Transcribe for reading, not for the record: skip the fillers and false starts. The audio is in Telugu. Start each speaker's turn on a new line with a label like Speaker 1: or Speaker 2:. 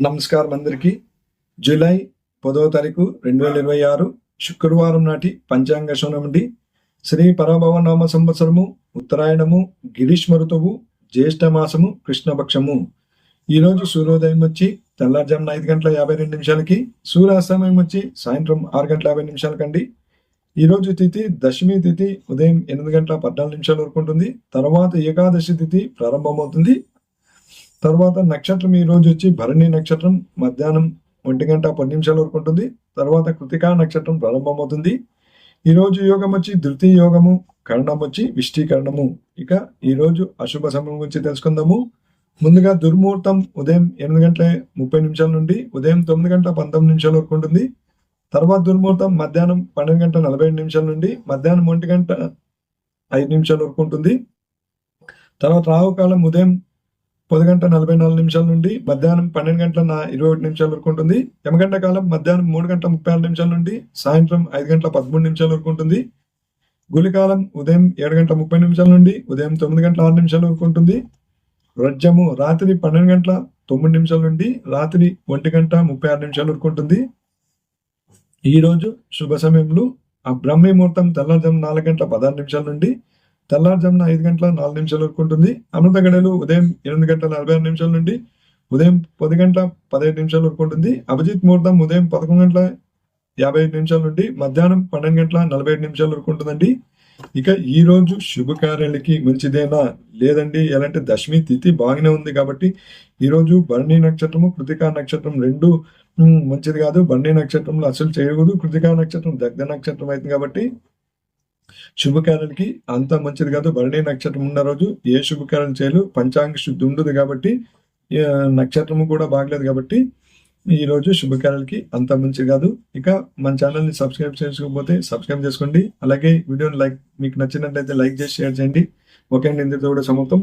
Speaker 1: నమస్కారం అందరికీ. జూలై 10వ తారీఖు 2026 శుక్రవారం నాటి పంచాంగ శోనముండి శ్రీ పరభవనామ సంవత్సరము ఉత్తరాయణము గిరీష్మ ఋతువు జ్యేష్ఠ మాసము కృష్ణపక్షము. ఈరోజు సూర్యోదయం వచ్చి తెల్లారుజామున 5:52 సూర్యాస్తమయం వచ్చి సాయంత్రం 6:50 ఈరోజు తిథి దశమి తిథి ఉదయం 8:14 వరకు ఉంటుంది. తర్వాత ఏకాదశి తిథి ప్రారంభమవుతుంది. తర్వాత నక్షత్రం ఈ రోజు వచ్చి భరణి నక్షత్రం మధ్యాహ్నం 1:10 వరకు ఉంటుంది. తర్వాత కృతికా నక్షత్రం ప్రారంభమవుతుంది. ఈ రోజు యోగం వచ్చి ధృతి యోగము, కరణం వచ్చి విష్టీకరణము. ఇక ఈ రోజు అశుభ సమయం గురించి తెలుసుకుందాము. ముందుగా దుర్ముహూర్తం ఉదయం 8:30 నుండి ఉదయం 9:19 వరకు ఉంటుంది. తర్వాత దుర్ముహూర్తం మధ్యాహ్నం 12:47 నుండి మధ్యాహ్నం 1:05 వరకు ఉంటుంది. తర్వాత రాహుకాలం ఉదయం 10:44 నుండి మధ్యాహ్నం 12:21 వరకు ఉంటుంది. యమగంట కాలం మధ్యాహ్నం 3:36 నుండి సాయంత్రం 5:13 వరకు ఉంటుంది. గులికాలం ఉదయం 7:30 నుండి ఉదయం 9:06 వరకు ఉంటుంది. వ్రజము రాత్రి 12:09 నుండి రాత్రి 1:36 వరకు ఉంటుంది. ఈ రోజు శుభ సమయంలో బ్రహ్మీ ముహూర్తం తెల్లజాము 4:16 నుండి తెల్లారుజామున 5:04 వరకు ఉంటుంది. అమృత గడియలు ఉదయం 8:46 నుండి ఉదయం 10:15 వరకు ఉంటుంది. అభిజిత్ ముహూర్తం ఉదయం 11:55 నుండి మధ్యాహ్నం 12:47 వరకు ఉంటుందండి. ఇక ఈ రోజు శుభకార్యాలకి మంచిదేనా లేదండి, ఎలాంటి దశమి తిథి బాగానే ఉంది కాబట్టి ఈ రోజు భరణి నక్షత్రము కృతికా నక్షత్రం రెండు మంచిది కాదు. భరణి నక్షత్రంలో అసలు చేయకూడదు. కృతికా నక్షత్రం దగ్ధ నక్షత్రం అవుతుంది కాబట్టి శుభకార్యాలకి అంత మంచిది కాదు. భరణి నక్షత్రం ఉన్న రోజు ఏ శుభకార్యం చేయలు. పంచాంగ శుద్ధి ఉండదు కాబట్టి నక్షత్రము కూడా బాగలేదు కాబట్టి ఈ రోజు శుభకార్యాలకి అంత మంచిది కాదు. ఇక మన ఛానల్ని సబ్స్క్రైబ్ చేసుకోకపోతే సబ్స్క్రైబ్ చేసుకోండి. అలాగే వీడియోని మీకు నచ్చినట్లయితే లైక్ చేసి షేర్ చేయండి. ఓకే అండి, ఇంతతో కూడా సమాప్తం.